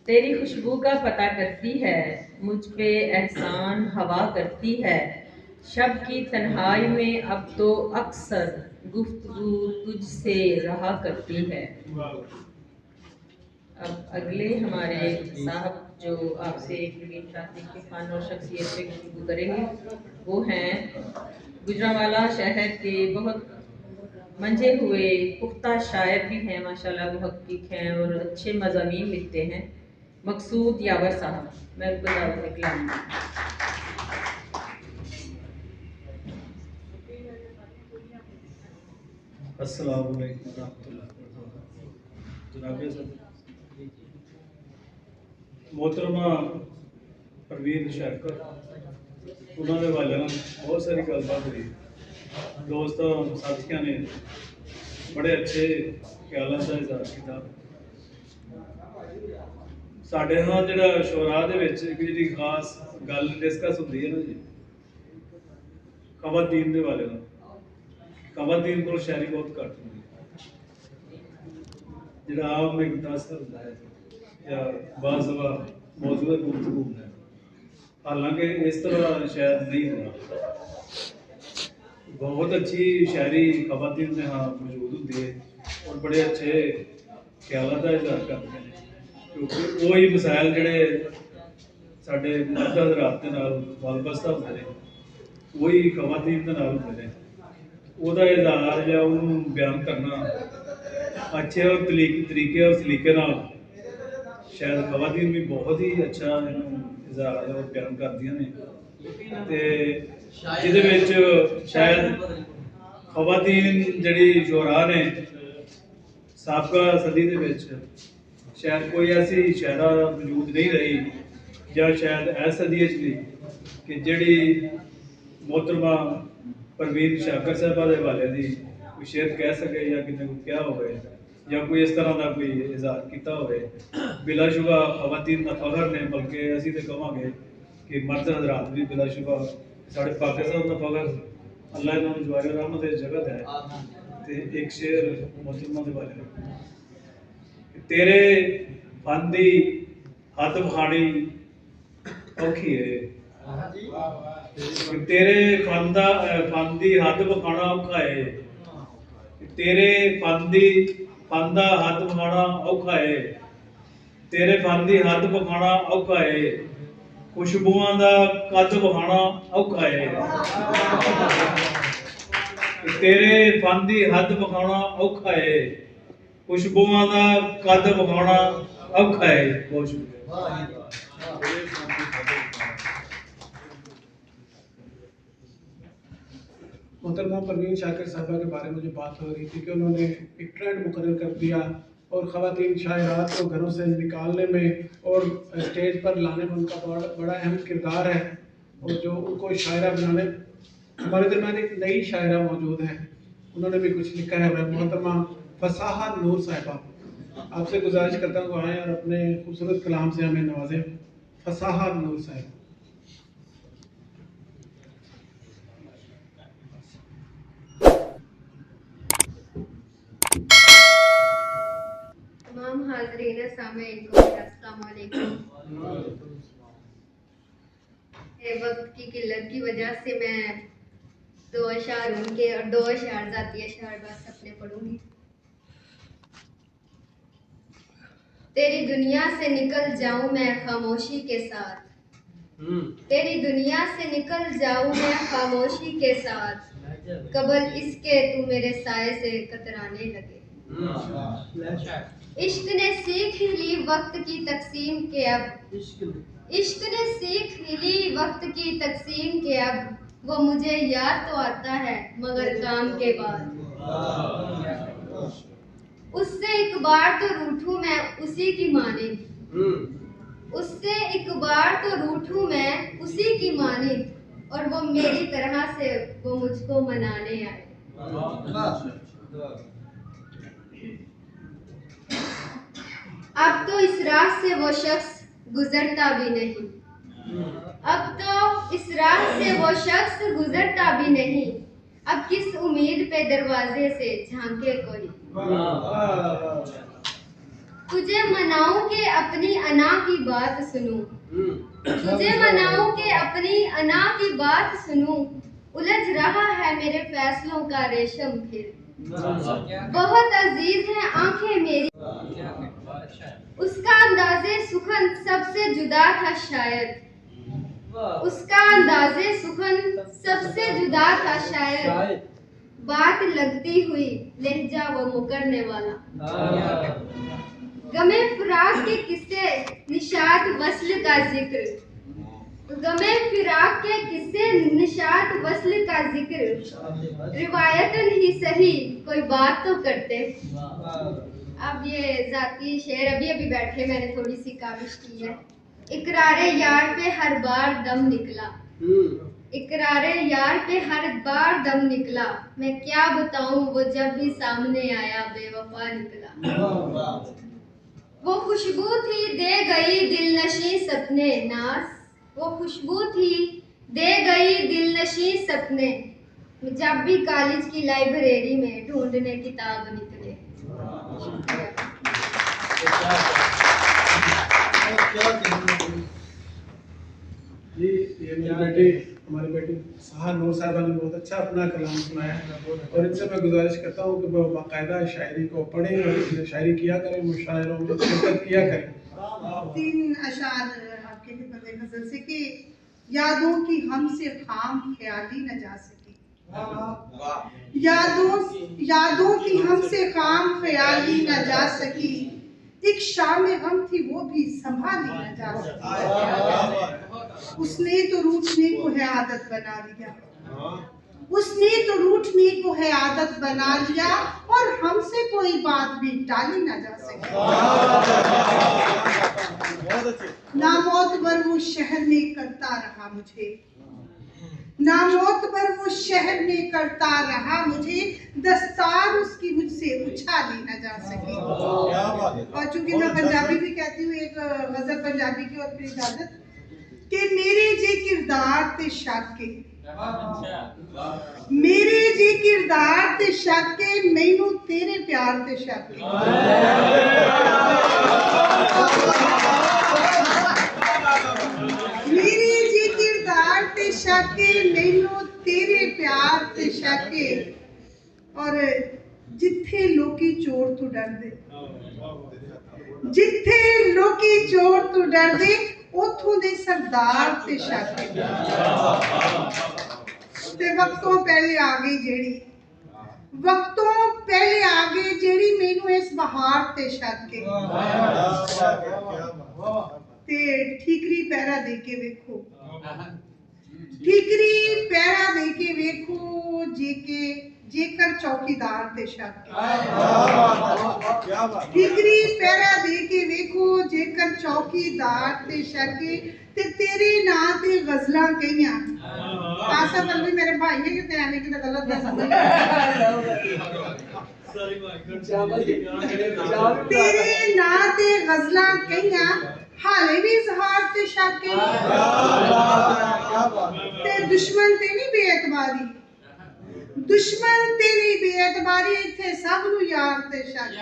تیری خوشبو کا پتہ کرتی ہے، مجھ پہ احسان ہوا کرتی ہے، شب کی تنہائی میں اب تو اکثر گفتگو تجھ سے رہا کرتی ہے۔ اب اگلے ہمارے صاحب جو آپ سے نگین تحقیق کے فن اور شخصیت پہ گفتگو کریں گے وہ ہیں گجرانوالہ شہر کے بہت منجے ہوئے پختہ شاعر بھی ہیں، ماشاءاللہ محقق ہیں اور اچھے مضامین لکھتے ہیں، مقصود یاور صاحب۔ میں ان کو دعوت کلام۔ السلام علیکم ورحمۃ اللہ وبرکاتہ۔ جناب محترمہ پروین شہکر انہوں نے والے بہت ساری گل بات ہوئی، دوستوں ساتھیوں نے بڑے اچھے خیالات کا اظہار کیا۔ ساڈے ہاں جڑا شعراء دے وچ ایک جڑی خاص گل ڈسکس ہوندی ہے نا جی، خواتین دے والے خواتین کو شاعری بہت گھٹ ہوندی ہے، جڑا عام میں متاثر ہوتا ہے یا بعض دفعہ موضوع گفتگو ہوتا ہے، حالانکہ اس طرح شاید نہیں ہوتا۔ بہت اچھی شاعری خواتین میں ہاں موجود ہوتی ہے اور بڑے اچھے خیالات کا اظہار کرتے ہیں، کیونکہ وہی مسائل جڑے سارے مرد حضرات کے نال وابستہ ہوتے ہیں وہی خواتین کے نال ہوتے ہیں۔ وہ اظہار یا انہوں بیان کرنا اچھے اور طریقے اور سلیقے نال شاید خواتین بھی بہت ہی اچھا اظہار اور بیان کردیاں نے، جہدے وچ شاید خواتین جڑی شعراء نے سابقہ صدی دے وچ شاید کوئی ایسی شاعرہ موجود نہیں رہی یا شاید اس صدی وچ بھی کہ جڑی محترمہ پروین شہکر صاحبہ دے حوالے دی کوئی شعر کہہ سکے یا کسی کو کیا ہوئے یا کوئی اس طرح کا کوئی اظہار کیتا ہوئے۔ بلا شبہ خواتین کا فخر نے، بلکہ اسی تو کہاں گے کہ مرد حضرات بھی بلا شبہ سارے پاکستان کا فخر، اللہ انہوں جوار رحمت جگت ہے۔ ایک شعر محترمہ دے بارے میں، تیرے فن دی حد بخانی اوکھی ہے، تیرے فن دی حد بخانا اوکھا ہے، تیرے فن دا حد بخانا اوکھا ہے، تیرے فن دی حد بخانا اوکھا ہے، خوشبواں دا قد بخانا اوکھا ہے، تیرے فن دی حد بخانا اوکھا ہے، خوشبواں دا قد بخانا اوکھا ہے۔ بہت شکریہ۔ محترمہ پروین شہکر صاحبہ کے بارے میں جو بات ہو رہی تھی کہ انہوں نے ایک ٹرینڈ مقرر کر دیا اور خواتین شاعرات کو گھروں سے نکالنے میں اور اسٹیج پر لانے میں ان کا بڑا اہم کردار ہے، اور جو ان کو شاعرہ بنانے ہمارے درمیان ایک نئی شاعرہ موجود ہے، انہوں نے بھی کچھ لکھا ہے۔ محترمہ فصاحت نور صاحبہ، آپ سے گزارش کرتا ہوں آئیں اور اپنے خوبصورت کلام سے ہمیں نوازیں۔ فصاحت نور صاحبہ۔ تمام حاضرین سامعین کو السلام علیکم۔ وقت کی قلت کی وجہ سے میں 2 اشعار ان کے اور 2 اشعار ذاتی اشعار بس اپنے پڑھوں گی۔ تیری دنیا سے نکل جاؤں میں خاموشی کے ساتھ، تیری دنیا سے نکل جاؤں میں خاموشی کے ساتھ، قبل اس کے تو میرے سائے سے کترانے لگے۔ عشق نے سیکھ لی وقت کی تقسیم کے اب، عشق نے سیکھ لی وقت کی تقسیم کے اب، وہ مجھے یاد تو آتا ہے مگر کام کے بعد، اس سے ایک بار تو روٹھوں میں اسی کی مانند، اس سے ایک بار تو روٹھوں میں اسی کی مانند، اور وہ میری طرح سے وہ مجھ کو منانے آئے۔ اب تو اس راہ سے وہ شخص گزرتا بھی نہیں، اب تو اس راہ سے وہ شخص گزرتا بھی نہیں، اب کس امید پہ دروازے سے جھانکے کوئی، تجھ तुझे मनाऊं कि अपनी अना की बात सुनूं, तुझे मनाऊं कि अपनी अना की बात सुनूं, उलझ रहा है मेरे फैसलों का रेशम फिर, बहुत अजीज है आंखें मेरी, उसका अंदाज़े सुखन सबसे जुदा था शायद, उसका अंदाज़े सुखन सबसे जुदा था शायद, बात लगती हुई लहजा वो मुकरने वाला, गमे फिराक के किस्से निशात वस्ल का जिक्र, गमे फिराक के किस्से निशात वस्ल का जिक्र, रिवायतन ही सही कोई बात तो करते। अब ये जाती शेर अभी अभी बैठे मैंने थोड़ी सी काविश की है। इकरारे यार पे हर बार दम निकला, इकरारे यार पे हर बार दम निकला, मैं क्या बताऊं वो जब भी सामने आया बेवफा निकला, वो खुशबू थी दे गई दिलनशी सपने नाज, वो खुशबू थी दे गई दिलनशी सपने, जब भी कॉलेज की लाइब्रेरी में ढूंढने किताब निकले। जी ये मेरी बेटी हमारी बेटी सहा नूर साहिबा ने बहुत अच्छा अपना कलाम सुनाया और इनसे मैं गुजारिश करता हूँ कि वो बाकायदा शायरी को पढ़ें और शायरी किया करें, मुशायरों में शिरकत किया करें। 3 अशार आपके खिदमत नजर से कि यादों की हमसे खाम ख्याली न जा सकी, यादों की हमसे खाम ख्याली न जा सकी, एक शाम गम थी वो भी संभाली न जा सकी, उसने तो रूठने को है आदत बना लिया, उसने तो रूठने को है आदत बना लिया, और हमसे कोई बात भी टाली न जा सकी, नामौत पर वो शहर में करता रहा मुझे, नामौत पर वो शहर में करता रहा मुझे, दस्तार उसकी मुझसे उछाली न जा सकी। और चूंकि मैं पंजाबी भी कहती हूँ, एक गजल पंजाबी की और फिर इजाजत कि मेरे जे किरदार ते शाके, मेरे जे किरदार ते शाके, मैनू तेरे प्यार ते शाके, मेरे जे किरदार ते शाके, मैनू तेरे प्यार ते शाके, और जिथे लोकी चोर तो डरदे, जिथे लोकी चोर तो डरदे, उथों दे सरदार ते शाके, ते वक्तों पहले आ गई जेड़ी, वक्तों पहले आ गई जेड़ी, मैनू इस बहार ते शाके, ते ठीकरी पैरा दे के वेखो, ठीकरी पैरा दे के वेखो, जेकर चौकीदार ते शाके, ठीकरी पैरा दे के वेखो, जेकर चौकीदार ते शाके, ते तेरे नां ते गजलां कईयां, आसफ अलवी मेरे भाई है कि तैयारी की गलत ना समझ, तेरे नां ते गजलां कईयां, हाले भी इजहार ते शाके, ते दुश्मन ते नहीं बेएतबारी, दुश्मन ते नहीं बेएतबारी, इत्थे सब नू यार ते शाके।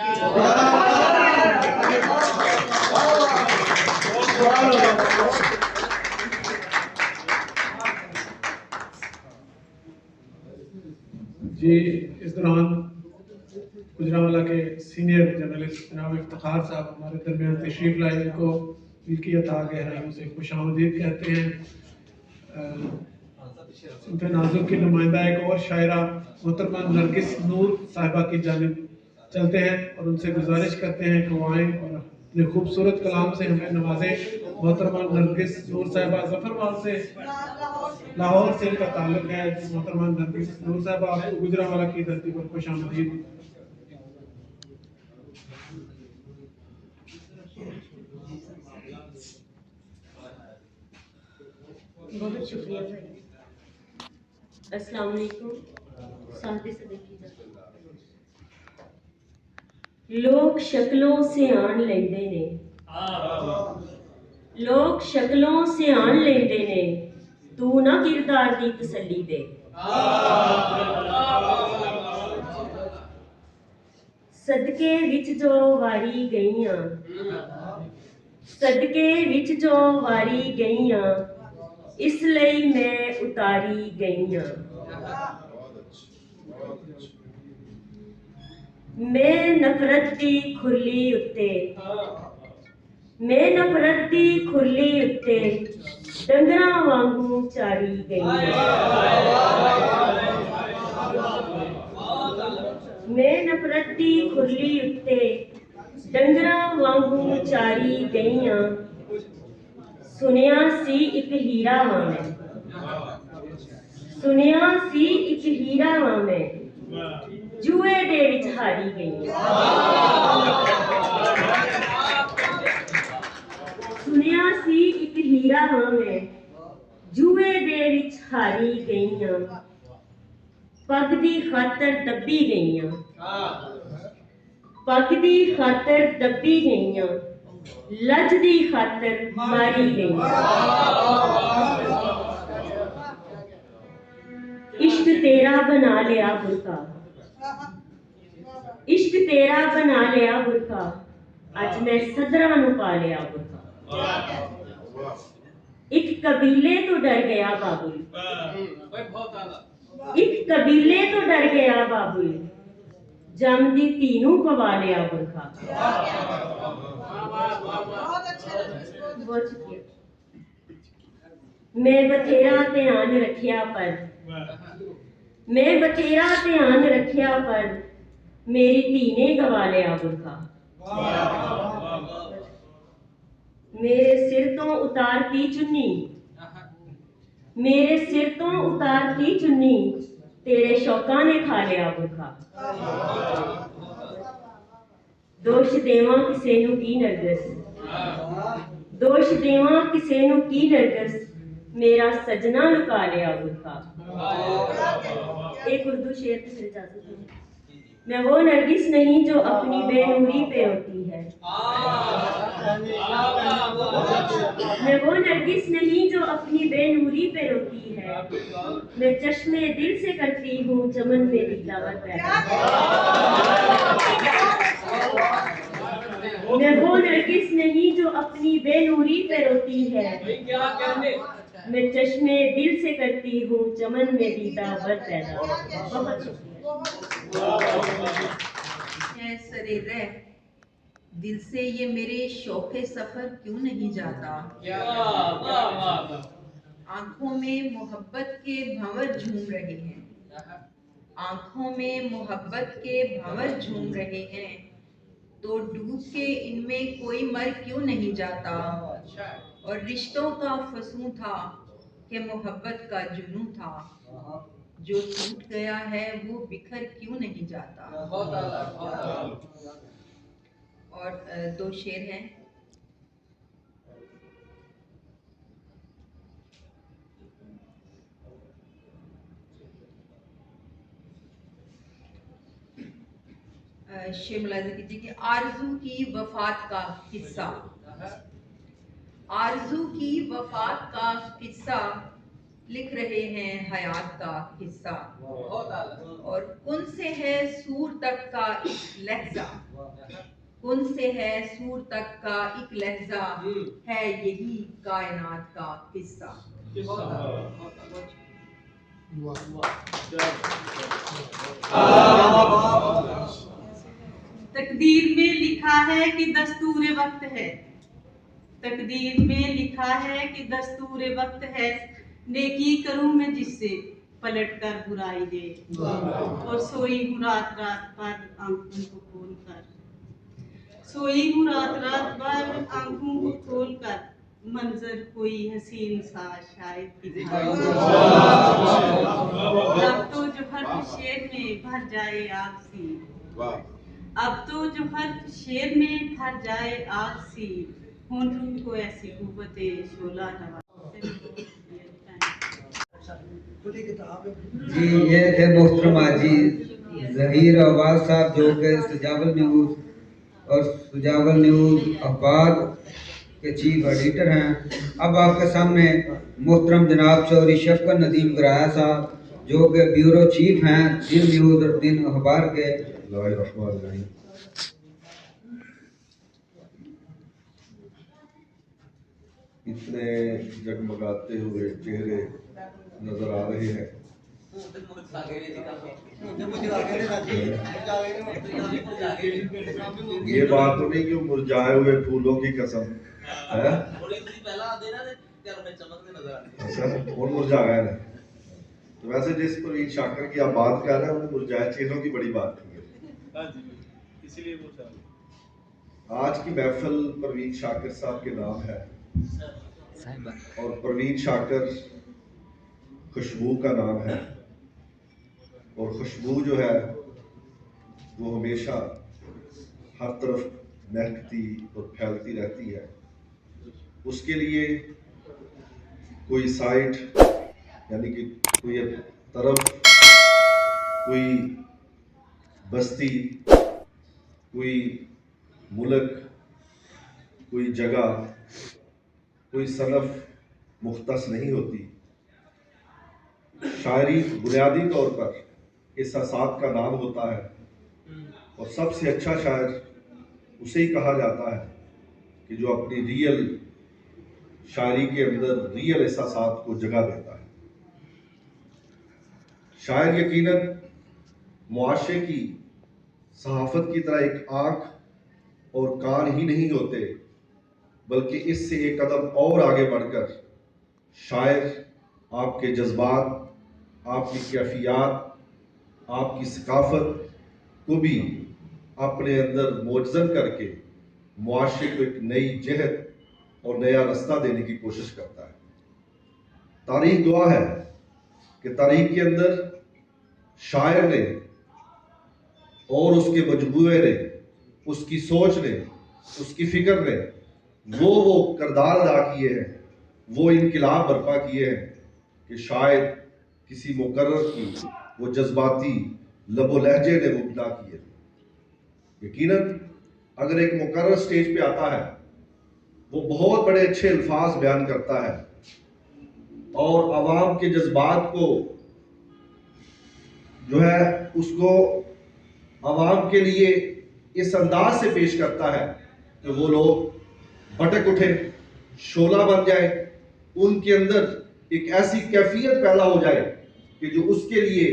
जी इस दौरान गुजरांवाला के सीनियर जर्नलिस्ट जनाब इफ्तिखार साहब हमारे दरमियान तशरीफ लाए, इनको दिल की अता गहराइयों से खुशामदीद कहते हैं। सिंफ़े नाजुक की नुमाइंदा एक और शायरा मोहतरमा नरगिस नूर साहिबा की जानिब चलते हैं और उनसे गुजारिश करते हैं कि वो आएँ और अपने खूबसूरत कलाम से हमें नवाजें। मोहतरमा नरगिस नूर साहिबा ज़फ़रवाल से, लाहौर से इनका ताल्लुक़ है। मोहतरमा नरगिस नूर साहिबा आपको गुजरांवाला की धरती पर खुशामदीद। बहुत शुक्रिया भाई। अस्सलाम वालेकुम। सादे सदकी लोग शक्लों से आन लेंदे ने, लोग शक्लों से आन लेंदे ने, तू ना किरदार दी तसल्ली दे। ਸਦਕੇ ਵਿੱਚ ਜੋ ਵਾਰੀ ਗਈਆਂ, ਸਦਕੇ ਵਿੱਚ ਜੋ ਵਾਰੀ ਗਈਆਂ, ਇਸ ਲਈ ਮੈਂ ਉਤਾਰੀ ਗਈਆਂ। ਮੈਂ ਨਫ਼ਰਤ ਦੀ ਖੁਰਲੀ ਉੱਤੇ, ਮੈਂ ਨਫ਼ਰਤ ਦੀ ਖੁਰਲੀ ਉੱਤੇ ਡੰਗਰਾਂ ਵਾਂਗੂ ਚਾਰੀ ਗਈਆਂ। ਮੈਂ ਨਫ਼ਰਤ ਦੀ ਖੁਰਲੀ ਉੱਤੇ ਡੰਗਰਾਂ ਵਾਂਗੂ ਚਾਰੀ ਗਈਆਂ। ਸੁਣਿਆ ਸੀ ਇੱਕ ਹੀਰਾ ਵਾਂ ਮੈਂ, ਸੁਣਿਆ ਸੀ ਇੱਕ ਹੀਰਾ ਵਾਂ ਮੈਂ, ਜੂਏ ਦੇ ਵਿੱਚ ਹਾਰੀ ਗਈਆਂ। ਸੁਣਿਆ ਸੀ ਇੱਕ ਹੀਰਾ ਵਾਂ ਮੈਂ, ਜੂਏ ਦੇ ਵਿੱਚ ਹਾਰੀ ਗਈਆਂ। ਪੱਗ ਦੀ ਖਾਤਰ ਦੱਬੀ ਗਈਆਂ, ਪੱਗ ਦੀ ਖਾਤਰ ਦੱਬੀ ਗਈਆਂ, ਲੱਜ ਦੀ ਖਾਤਰ ਮਾਰੀ ਗਈਆਂ। इश्क तेरा बना लिया बुरका, इश्क तेरा बना लिया बुरका, अज मैं सदरा नू पा लिया बुरका। एक कबीले तो डर गया बाबुल, एक कबीले तो डर गया बाबुल, जमदी धी नू पवा लिया बुरका। मैं बथेरा ध्यान रखिया पर, मैं बथेरा ध्यान रखिया पर, मेरी धी ने गवा लिया बुरका। मेरे सिर तो उतारती चुन्नी, मेरे सिर तो उतारती चुन्नी, तेरे शौका ने खा लिया बुरका। दोष देवां किसे नू की नरगस, दोष देवां किसे नू की नरगस, मेरा सजना लुका लिया बुरका। एक उर्दू शेर की इजाजत है। मैं वो नरगिस नहीं जो अपनी बेनूरी पे रोती है, मैं वो नरगिस नहीं जो अपनी बेनूरी पे रोती है, मैं चश्मे दिल से करती हूँ चमन में दिलावर पैदा। मैं वो नरगिस नहीं जो अपनी बेनूरी पे रोती है, मैं चश्मे दिल से करती हूँ चमन में दीदावर पैदा। बहुत शुक्रिया। सरे रह दिल से ये मेरे शौक़े सफर क्यों नहीं जाता। आंखों में मोहब्बत के भंवर झूम रहे हैं, आंखों में मोहब्बत के भंवर झूम रहे हैं, तो डूब के इनमें कोई मर क्यों नहीं जाता। और रिश्तों का फसूं था कि मोहब्बत का जुनूं था, जो टूट गया है वो बिखर क्यों नहीं जाता। और दो शेर हैं। शेर मुलाज़ा कीजिए कि आरज़ू की वफात का किस्सा, आरज़ू की वफात का किस्सा, लिख रहे हैं हयात का किस्सा। और कुन से है सूर तक का एक लहजा, कुन से है सूर तक का एक लहजा, है यही कायनात का किस्सा। तकदीर में लिखा है कि दस्तूर वक्त है, तकदीर में लिखा है कि दस्तूर वक्त है, नेकी करूं मैं जिससे पलट कर बुराई दे। और सोई हूँ रात रात भर आंखों को खोल कर, सोई हूँ रात रात भर आंखों को खोल कर, मंजर कोई हसीन सा शायद दिखाई। अब तो जो हर शेर में भर जाए आग सी, अब तो जो हर शेर में भर जाए आग सी, होंठों को ऐसी कुव्वते शोला नवा। जी ये थे मोहतरमा जी ज़हीर अब्बास साहब जो कि सुजावल न्यूज़ और सुजावल न्यूज़ अखबार के चीफ एडिटर हैं। अब आपके सामने मोहतरम जनाब चौधरी शफकत नदीम गराया साहब जो कि ब्यूरो चीफ हैं दिन न्यूज़ और दिन अखबार के। इतने जगमगाते हुए चेहरे नजर आ रहे हैं। ये बात तो नहीं कि मुरझाए हुए फूलों की कसम है। अच्छा, और मुरझा गए ना। तो वैसे जिस परवीन शाकर की आप बात कर रहे हैं उन्हें मुरझाए चेहरों की बड़ी बात की है। इसीलिए वो आज की महफिल परवीन शाकर साहब के नाम है और परवीन शाकर खुशबू का नाम है और खुशबू जो है वो हमेशा हर तरफ महकती और फैलती रहती है। उसके लिए कोई साइट यानी कि कोई तरफ, कोई बस्ती, कोई मुल्क, कोई जगह, कोई सनफ मुख्तस नहीं होती। शायरी बुनियादी तौर पर एहसासात का नाम होता है और सबसे अच्छा शायर उसे ही कहा जाता है कि जो अपनी रियल शायरी के अंदर रियल एहसासात को जगह देता है। शायर यकीनन मुआशरे की सहाफत की तरह एक आँख और कान ही नहीं होते, बल्कि इससे एक कदम और आगे बढ़कर शायर आपके जज्बात, आपकी कैफियत, आपकी सकाफत को भी अपने अंदर मोजज़न करके मुआशरे को एक नई जहत और नया रास्ता देने की कोशिश करता है। तारीख दुआ है कि तारीख के अंदर शायर ने और उसके मजबूरे ने, उसकी सोच ने, उसकी फिक्र ने वो किरदार अदा किए हैं, वो इनकलाब बर्पा किए हैं कि शायद किसी मुकर्रर की वो जज्बाती लबो लहजे ने मुबला किए। यकीनन अगर एक मुकर्रर स्टेज पे आता है वो बहुत बड़े अच्छे अल्फाज बयान करता है और आवाम के जज्बात को जो है उसको आवाम के लिए इस अंदाज से पेश करता है कि वो लोग भटक उठे, शोला बन जाए, उनके अंदर एक ऐसी कैफियत पैदा हो जाए कि जो उसके लिए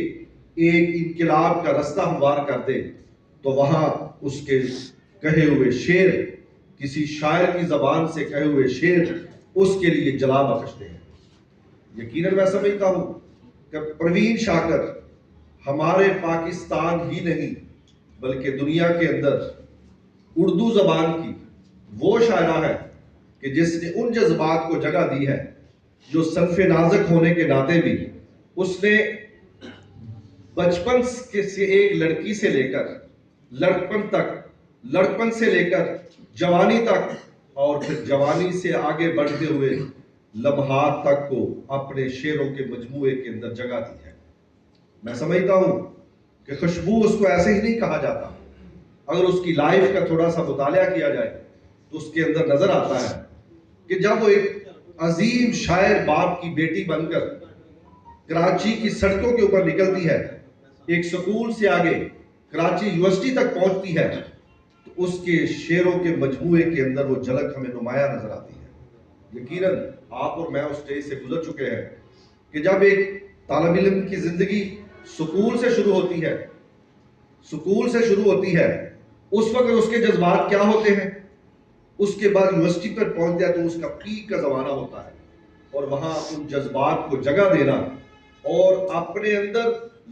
एक इनकलाब का रास्ता हमवार कर दे। तो वहाँ उसके कहे हुए शेर, किसी शायर की ज़बान से कहे हुए शेर उसके लिए जला बख्शते हैं। यकीनन मैं समझता हूँ कि परवीन शाकर हमारे पाकिस्तान ही नहीं बल्कि दुनिया के अंदर उर्दू ज़बान की वो शायरा है कि जिसने उन जज्बात को जगह दी है जो सनफ़े नाज़ुक होने के नाते भी उसने बचपन से एक लड़की से लेकर लड़कपन तक, लड़कपन से लेकर जवानी तक और फिर जवानी से आगे बढ़ते हुए लम्हात तक को अपने शेरों के मजमूए के अंदर जगह दी है। मैं समझता हूँ कि खुशबू उसको ऐसे ही नहीं कहा जाता। अगर उसकी लाइफ का थोड़ा सा मुतालिया किया जाए तो उसके अंदर नजर आता है कि जब वो एक अजीम शायर बाप की बेटी बनकर कराची की सड़कों के ऊपर निकलती है, एक स्कूल से आगे कराची यूनिवर्सिटी तक पहुंचती है, तो उसके शेरों के मजमूए के अंदर वो झलक हमें नुमाया नजर आती है। यकीनन आप और मैं उस स्टेज से गुजर चुके हैं कि जब एक तालिब इल्म की जिंदगी स्कूल से शुरू होती है, स्कूल से शुरू होती है, उस वक्त उसके जज्बात क्या होते हैं, उसके बाद यूनिवर्सिटी पर पहुंचता है तो उसका पीक का जमाना होता है और वहां उन जज्बात को जगह देना और अपने अंदर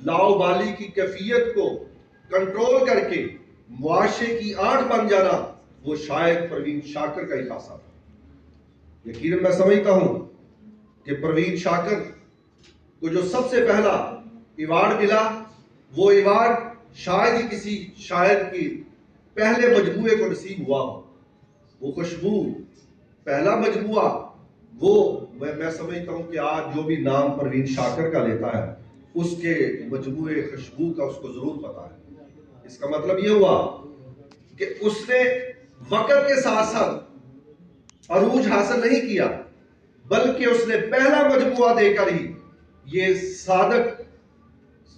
लाओबाली की कैफियत को कंट्रोल करके मुआशरे की आड़ बन जाना, वो शायद परवीन शाकर का ही खासा था। यकीनन मैं समझता हूं कि परवीन शाकर को जो सबसे पहला अवार्ड मिला वो अवार्ड शायद ही किसी शायर की पहले मजमूए को नसीब हुआ हो। वो खुशबू पहला मजमुआ, वो मैं समझता हूँ कि आज जो भी नाम परवीन शाकर का लेता है उसके मजमुए खुशबू का उसको जरूर पता है। इसका मतलब ये हुआ कि उसने वक्त के साथ साथ अरूज हासिल नहीं किया, बल्कि उसने पहला मजमुआ देकर ही ये सादक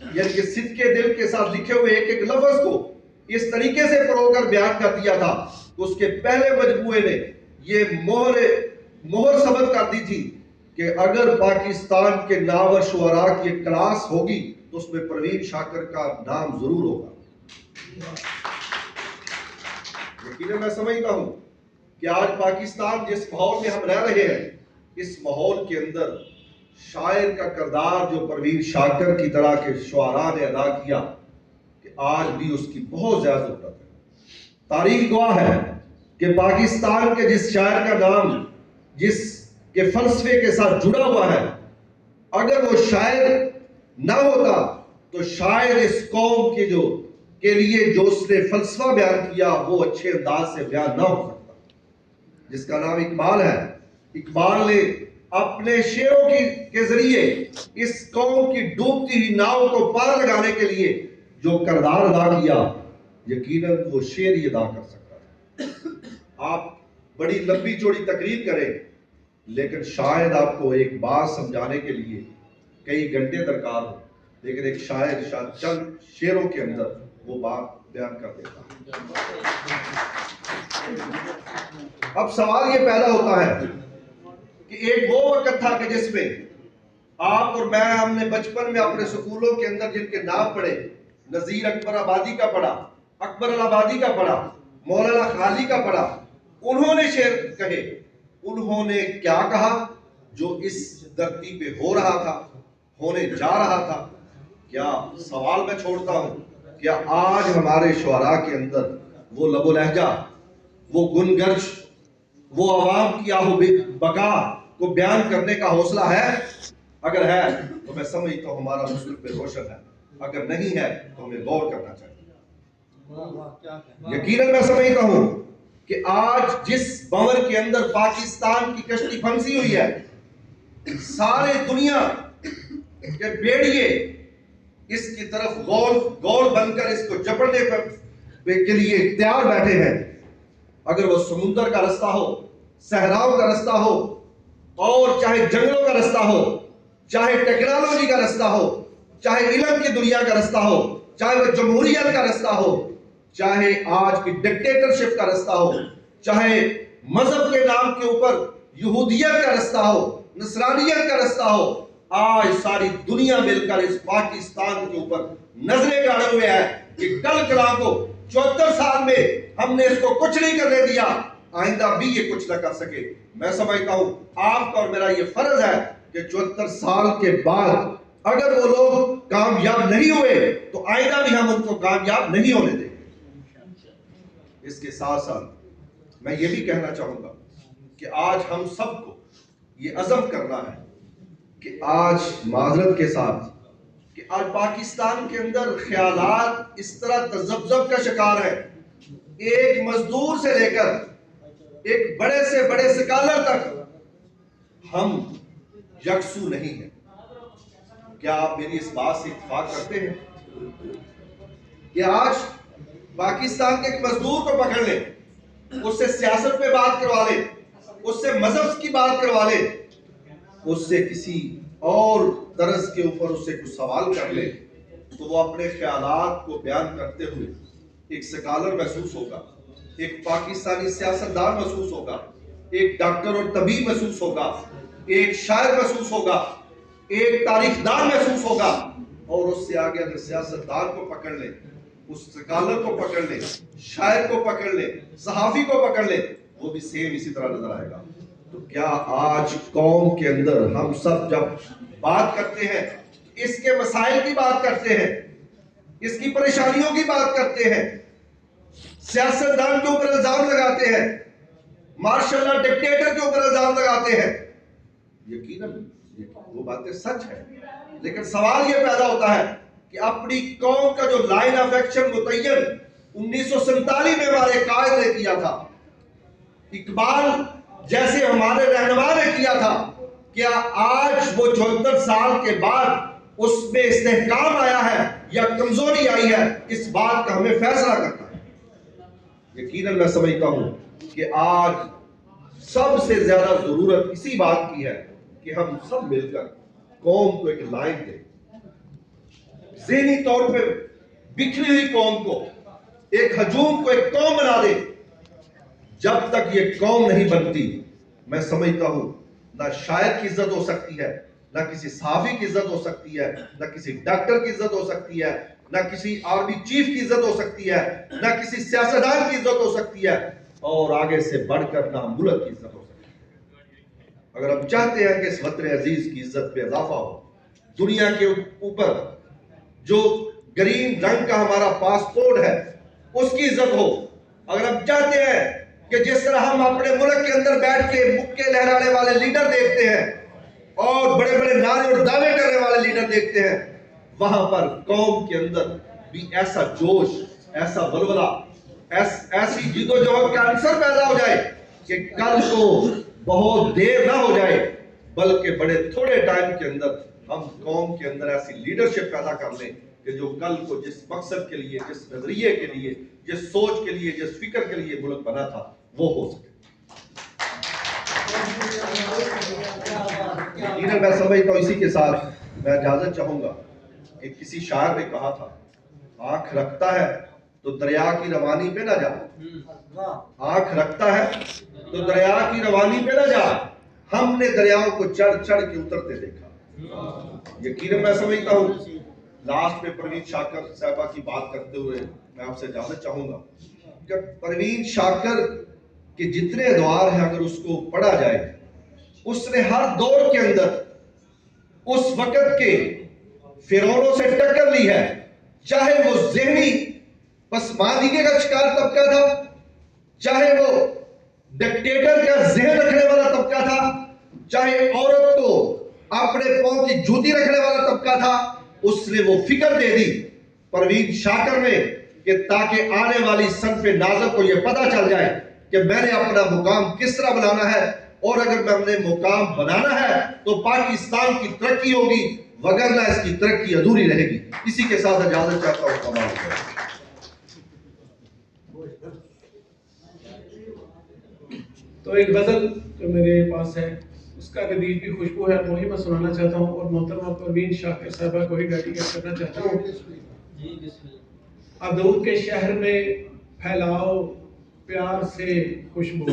यानी कि सिद्के दिल के साथ लिखे हुए एक एक लफ्ज को इस तरीके से परोकर बयान कर दिया था तो उसके पहले मजमूए ने ये मोहर सबत कर दी थी कि अगर पाकिस्तान के नावर शुअरा की एक क्लास होगी तो उसमें परवीन शाकिर का नाम जरूर होगा। यकीनन मैं समझता हूं कि आज पाकिस्तान जिस माहौल में हम रह रहे हैं, इस माहौल के अंदर शायर का किरदार जो परवीन शाकिर की तरह के शुअरा ने अदा किया कि आज भी उसकी बहुत ज्यादा जरूरत है। तारीख गवाह है कि पाकिस्तान के जिस शायर का नाम जिसके फलसफे के साथ जुड़ा हुआ है, अगर वो शायर ना होता तो शायद इस कौम के लिए जो उसने फलसफा बयान किया वो अच्छे अंदाज से बयान ना हो सकता, जिसका नाम इकबाल है। इकबाल ने अपने शेरों के जरिए इस कौम की डूबती हुई नाव को पार लगाने के लिए जो किरदार अदा किया, यकीनन वो शेर ही अदा कर सकता है। आप बड़ी लंबी चौड़ी तकरीर करें, लेकिन शायद आपको एक बात समझाने के लिए कई घंटे दरकार हो, लेकिन एक शायर चंद शेरों के अंदर वो बात बयान कर देता है। अब सवाल ये पैदा होता है कि एक वो वक्त था कि जिसमें आप और मैं हमने बचपन में अपने स्कूलों के अंदर जिनके नाम पढ़े, नजीर अकबर आबादी का पढ़ा, अकबर आबादी का पढ़ा, मौलाना खाली का पढ़ा, उन्होंने शेर कहे। उन्होंने क्या कहा जो इस धरती पे हो रहा था, होने जा रहा था? क्या सवाल मैं छोड़ता हूं, क्या आज हमारे शुअरा के अंदर वो लबो लहजा, वो गुनगर्ज, वो आवाम की आहो बका को बयान करने का हौसला है? अगर है तो मैं समझता हूं हमारा मुस्तकबिल रोशन है, अगर नहीं है तो हमें गौर करना चाहिए। यकीनन मैं समझता हूं कि आज जिस भंवर के अंदर पाकिस्तान की कश्ती फंसी हुई है, सारे दुनिया के बेड़िए इसकी तरफ गौर बनकर इसको जपड़ने के लिए तैयार बैठे हैं। अगर वो समुद्र का रास्ता हो, सहराओं का रास्ता हो, और चाहे जंगलों का रास्ता हो, चाहे टेक्नोलॉजी का रास्ता हो, चाहे इल्म की दुनिया का रास्ता हो, चाहे वो जमहूरियत का रास्ता हो, चाहे आज की डिक्टेटरशिप का रास्ता हो, चाहे मजहब के नाम के ऊपर यहूदियत का रास्ता हो, नसरानियत का रास्ता हो, आज सारी दुनिया मिलकर इस पाकिस्तान के ऊपर नजरें गाड़े हुए है कि कल कला को 74 साल में हमने इसको कुछ नहीं करने दिया, आइंदा भी ये कुछ ना कर सके। मैं समझता हूं आपका और मेरा ये फर्ज है कि 74 साल के बाद अगर वो लोग कामयाब नहीं हुए तो आइंदा भी हम उनको कामयाब नहीं होने देंगे। इसके साथ साथ मैं ये भी कहना चाहूंगा कि आज हम सबको ये अज़म करना है कि आज माजरत के साथ कि आज पाकिस्तान के अंदर ख्यालात इस तरह तज़ब्ज़ब का शिकार है, एक मजदूर से लेकर एक बड़े से बड़े स्कॉलर तक हम यकसू नहीं है। क्या आप मेरी इस बात से इत्तेफाक करते हैं कि आज पाकिस्तान के एक मजदूर को पकड़ ले, उससे सियासत पे बात करवा ले, उससे मजहब की बात करवा ले, उससे किसी और तरज के ऊपर उससे कुछ सवाल कर ले, तो वो अपने ख्यालात को बयान करते हुए एक स्कॉलर महसूस होगा, एक पाकिस्तानी सियासतदान महसूस होगा, एक डॉक्टर और तबीब महसूस होगा, एक शायर महसूस होगा, एक तारीखदान महसूस होगा। और उससे आगे अगर सियासतदान को पकड़ ले, उस स्कॉलर को पकड़ ले, शायर को पकड़ ले, सहाफी को पकड़ ले, वो भी सेम इसी तरह नजर आएगा। तो क्या आज कौम के अंदर हम सब जब बात करते हैं, इसके मसाइल की बात करते हैं, इसकी परेशानियों की बात करते हैं, सियासतदान के ऊपर इल्जाम लगाते हैं, मार्शल लॉ डिक्टेटर के ऊपर इल्जाम लगाते हैं, यकीनन वो बातें सच है, लेकिन सवाल ये पैदा होता है कि अपनी कौम का जो लाइन ऑफ एक्शन मुतय्यन 1947 में हमारे कायद ने किया था, इकबाल जैसे हमारे रहनुमा ने किया था, क्या आज वो 74 साल के बाद उसमें इस्तेहकाम आया है या कमजोरी आई है? इस बात का हमें फैसला करना है। यकीनन मैं समझता हूं कि आज सबसे ज्यादा जरूरत इसी बात की है कि हम सब मिलकर कौम को एक लाइन दें, ज़हनी तौर पे बिखरी हुई कौम को एक हजूम को एक कौम बना दे, जब तक ये कौम नहीं बनती, मैं समझता हूं ना शायर की इज्जत हो सकती है, ना किसी सहाफी की इज्जत हो सकती है, ना किसी डॉक्टर की इज्जत हो सकती है, ना किसी आर्मी चीफ की इज्जत हो सकती है, ना किसी सियासतदान की इज्जत हो सकती है, और आगे से बढ़कर ना मुल्क की इज्जत हो सकती है। अगर हम चाहते हैं कि इस वतन अजीज की इज्जत में इजाफा हो, दुनिया के ऊपर जो ग्रीन रंग का हमारा पासपोर्ट है उसकी इज्जत हो, अगर हम चाहते हैं कि जिस तरह हम अपने मुल्क के अंदर बैठ के मुक्के लहराने वाले लीडर देखते हैं और बड़े बड़े नारे और दावे करने वाले लीडर देखते हैं, वहां पर कौम के अंदर भी ऐसा जोश, ऐसा बलबला, ऐसी जिदोजहद का अंसर पैदा हो जाए कि कल को बहुत देर ना हो जाए, बल्कि बड़े थोड़े टाइम के अंदर हम कौम के अंदर ऐसी लीडरशिप पैदा कर लें कि जो कल को जिस मकसद के लिए, जिस नजरिए के लिए, जिस सोच के लिए, जिस फिक्र के लिए मुल्क बना था, वो हो सके। मैं समझता हूं इसी के साथ मैं इजाजत चाहूंगा कि किसी शायर ने कहा था, आंख रखता है तो दरिया की रवानी पे ना जा, आंख रखता है तो दरिया की रवानी पे ना जा। हमने दरियाओं को चढ़ चढ़ के उतरते देखा। यकीनन मैं समझता हूं लास्ट में परवीन शाकर साहबा की बात करते हुए मैं आपसे इजाजत चाहूंगा कि परवीन शाकर के जितने द्वार हैं अगर उसको पढ़ा जाए, उसने हर दौर के अंदर उस वक्त के फिरौनों से टक्कर ली है, चाहे वो ज़हनी पसमानदगी का शिकार तबका था, चाहे वो डिक्टेटर का जहन रखने वाला तबका था, चाहे औरत को अपने पांव की जूती रखने वाला तबका था, उसने वो फिक्र दे दी परवीन शाकर ने कि ताकि आने वाली सनफ़ नाज़र को यह पता चल जाए कि मैंने अपना मुकाम किस तरह बनाना है, और अगर मैंने मुकाम बनाना है तो पाकिस्तान की तरक्की होगी, वगरना इसकी तरक्की अधूरी रहेगी। इसी के साथ इजाजत चाहता हूं। तो एक गजल जो मेरे पास है उसका गदीज भी खुशबू है, वही मैं सुनाना चाहता हूँ और मोहतरमा परवीन शाकर साहबा को ही डेडिकेट करना चाहता हूँ। अदूद के शहर में फैलाओ प्यार से खुशबू,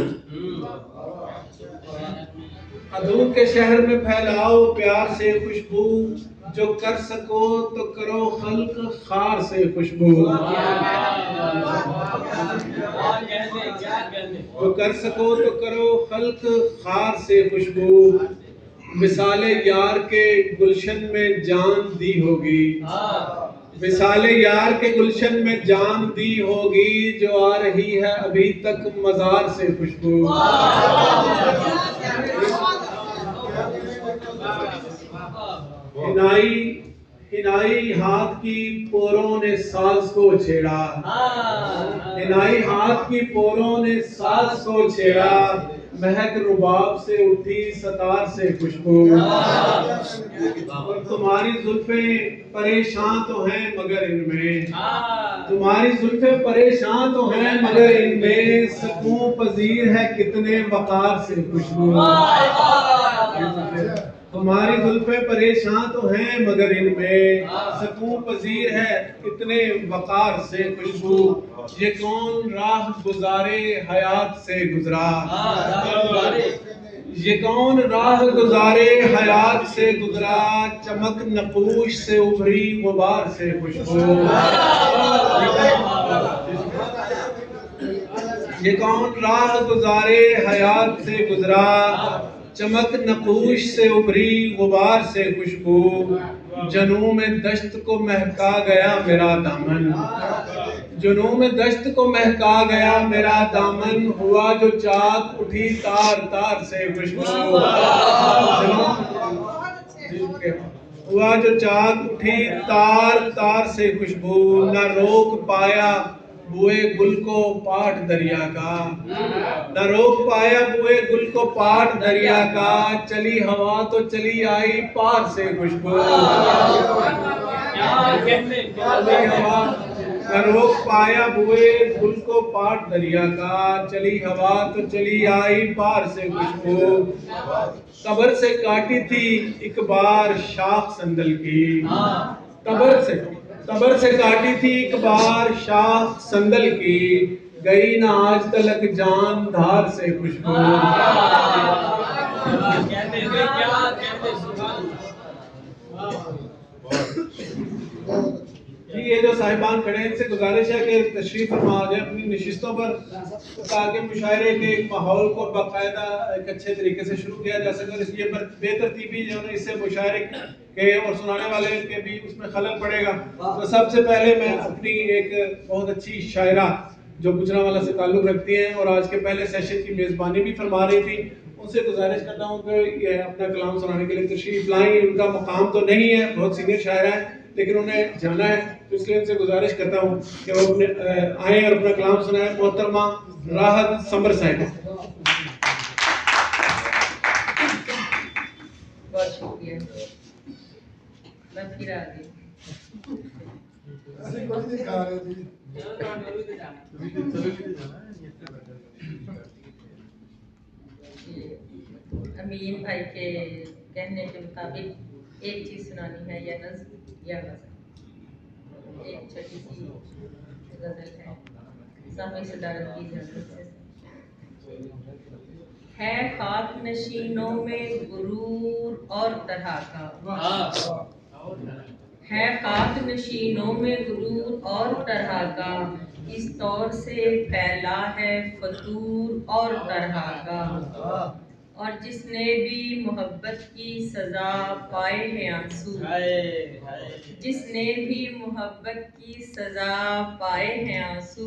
अदूद के शहर में फैलाओ प्यार से खुशबू, जो कर सको तो करो खल्क खार से खुशबू, जो कर सको तो करो खल्क खार से खुशबू, मिसाले यार के गुलशन में जान दी होगी, मिसाले यार के गुलशन में जान दी होगी, जो आ रही है अभी तक मजार से खुशबू। हिनाई हाथ की पोरों ने साज को छेड़ा, हिनाई हाथ की पोरों ने साज को छेड़ा, महक रुबाब से उठी सतार से खुशबू, और तुम्हारी जुल्फे परेशान तो हैं मगर इनमें, तुम्हारी जुल्फे परेशान तो हैं मगर इनमें, सकून पजीर है कितने वकार से खुशबू, तुम्हारी जुल्फे परेशान तो हैं मगर इनमें, सकून पजीर है कितने वकार से खुशबू, ये कौन राह गुजारे हयात से गुजरा, ये कौन राह गुजारे हयात से गुजरा, चमक नपूश से उभरी गुबार से खुशबू, ये कौन राह गुजारे हयात से गुजरा, चमक नपूश से उभरी गुबार से खुशबू, जनू में दश्त को महका गया मेरा दामन, जनू में दश्त को महका गया मेरा दामन, हुआ जो चाक उठी तार तार से खुशबू, हुआ जो चाक उठी तार तार से खुशबू, न रोक पाया बुए गुल को पाट दरिया का, न रोक पाया बुए गुल को पाट दरिया का, चली हवा तो चली आई पार से खुशबू, चली हवा न रोक पाया बुए गुल को पाट दरिया का, चली हवा तो चली आई पार से खुशबू, कब्र से काटी थी एक बार शाख संदल की, कब्र से तबर से काटी थी एक बार शाख संदल की, गई ना आज तलक जान धार से खुशबू। जी ये जो साहिबान खड़े हैं इनसे गुजारिश है कि तशरीफ फरमा जाए अपनी नशिस्तों पर, ताकि मुशायरे के एक माहौल को बाकायदा एक अच्छे तरीके से शुरू किया जा सके। और इसलिए बेतरतीबी जो है इससे मुशायरे के और सुनाने वाले के भी उसमें खलल पड़ेगा। तो सबसे पहले मैं अपनी एक बहुत अच्छी शायरा जो गुजरांवाला से ताल्लुक़ रखती हैं और आज के पहले सेशन की मेज़बानी भी फरमा रही थी, उनसे गुजारिश करता हूँ कि ये अपना कलाम सुनाने के लिए तशरीफ लाएं। उनका मुकाम तो नहीं है, बहुत सीनियर शायरा है, लेकिन उन्हें जाना है, तो इसलिए उनसे गुजारिश करता हूँ कि वो अपने आए और अपना कलाम सुनाएं। मोहतरमा राहत समर साहिबा। बहुत शुक्रिया। मैं फिर आ गई। अमीन भाई के कहने के मुताबिक एक चीज़ सुनानी है, या नज़्म या गज़ल। एक छोटी सी गज़ल है, सामी सदारत की इजाज़त से। है खाक नशीनों में गुरूर और तरह का, है खाक नशीनों में गुरूर और तरह का, इस तौर से फैला है फतूर और तरह का। और जिसने भी मोहब्बत की सजा पाए हैं आंसू, जिसने भी मोहब्बत की सजा पाए हैं आंसू,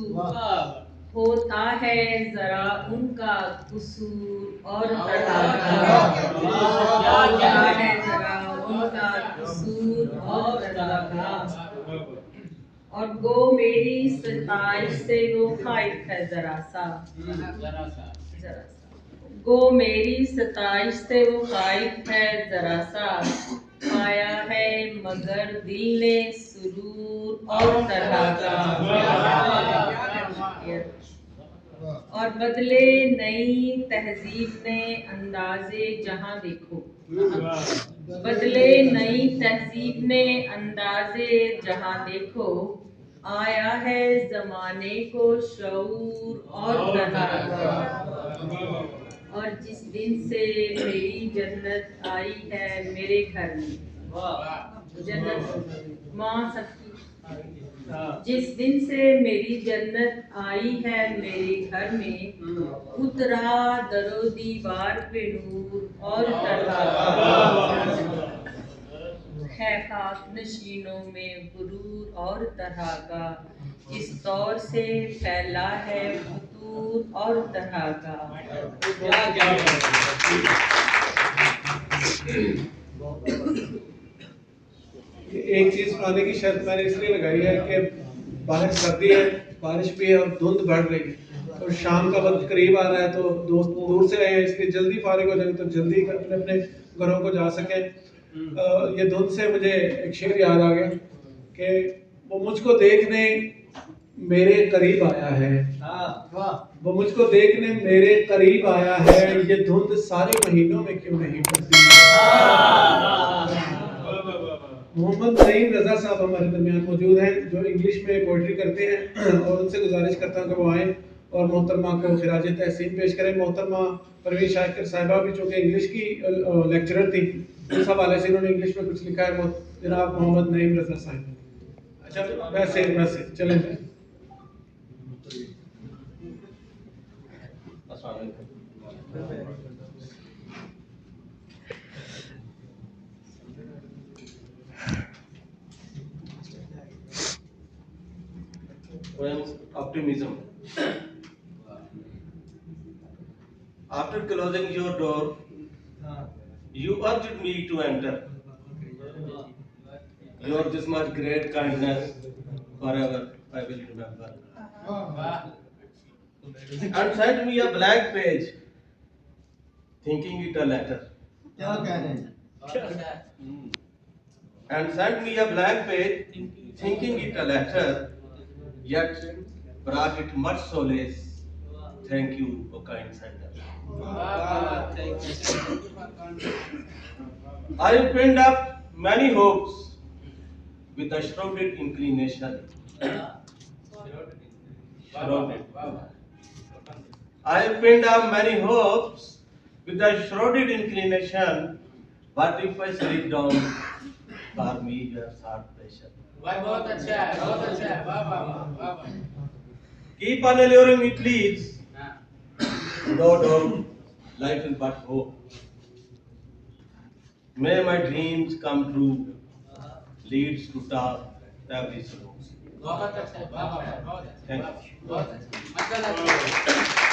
होता है जरा उनका कसूर और तरह का, होता है जरा उनका कसूर और तरह का। और गो मेरी सताइश से वो खाइफ है जरा सा, जरा सा गो मेरी सताइश से वो खाइफ है जरा सा, पाया है मगर दिल ने सुरूर और तरह का। और बदले नई तहजीब ने अंदाजे जहां देखो, बदले नई तहजीब ने अंदाजे जहां देखो, आया है जमाने को शऊर और तरह का। और जिस दिन से मेरी जन्नत आई है मेरे घर में, जन्नत माँ सबकी, जिस दिन से मेरी जन्नत आई है मेरे घर में, उतरा दरो दीवार पे नूर और तरह का। है खाक नशीनों में गुरूर और तरह का, इस तौर से फैला है फतूर और तरह का। एक चीज सुनाने की शर्त मैंने इसलिए लगाई है कि बाहर सर्दी है, बारिश भी है और धुंध बढ़ रही है, और शाम का वक्त करीब आ रहा है, तो दोस्त दूर से आए हैं, इसलिए जल्दी फारिग हो जाए तो जल्दी अपने अपने घरों को जा सके। ये धुंध से मुझे एक शेर याद आ गया कि वो मुझको देखने मेरे करीब आया है, वो मुझको देखने मेरे करीब आया है, ये धुंध सारे महीनों में क्यों नहीं पड़ती। मोहम्मद नईम रजा साहब हमारे दरमियान मौजूद हैं, जो इंग्लिश में पोइट्री करते हैं, और उनसे गुजारिश करता हूँ कि वो आएँ और मोहतरमा को खिराज तहसीन पेश करें। मोहतरमा परवीन शाकिर साहिबा भी चूँकि इंग्लिश की लेक्चरर थी, उस हवाले से इन्होंने इंग्लिश में कुछ लिखा है, जनाब मोहम्मद नईम रजा साहिब। अच्छा वैसे चलें जाए। Optimism. After closing your door, you urged me to enter. Your this much great kindness, forever I will remember. And sent me a blank page, thinking it a letter. And sent me a blank page, thinking it a letter, yet brought it much solace. Thank you, O kind sender. I pinned up many hopes with a shrouded inclination. Shrouded. I pinned up many hopes with a shrouded inclination. But if I slip down, for me your heart pressure. बहुत अच्छा है, बहुत अच्छा है, वाह वाह वाह वाह वाह। Keep on alluring me, please. No doubt, life is but hope. May my dreams come true. Leads to top every slope. बहुत अच्छा है, वाह वाह वाह, बहुत अच्छा, Thank you. बहुत अच्छा, मजा लगा।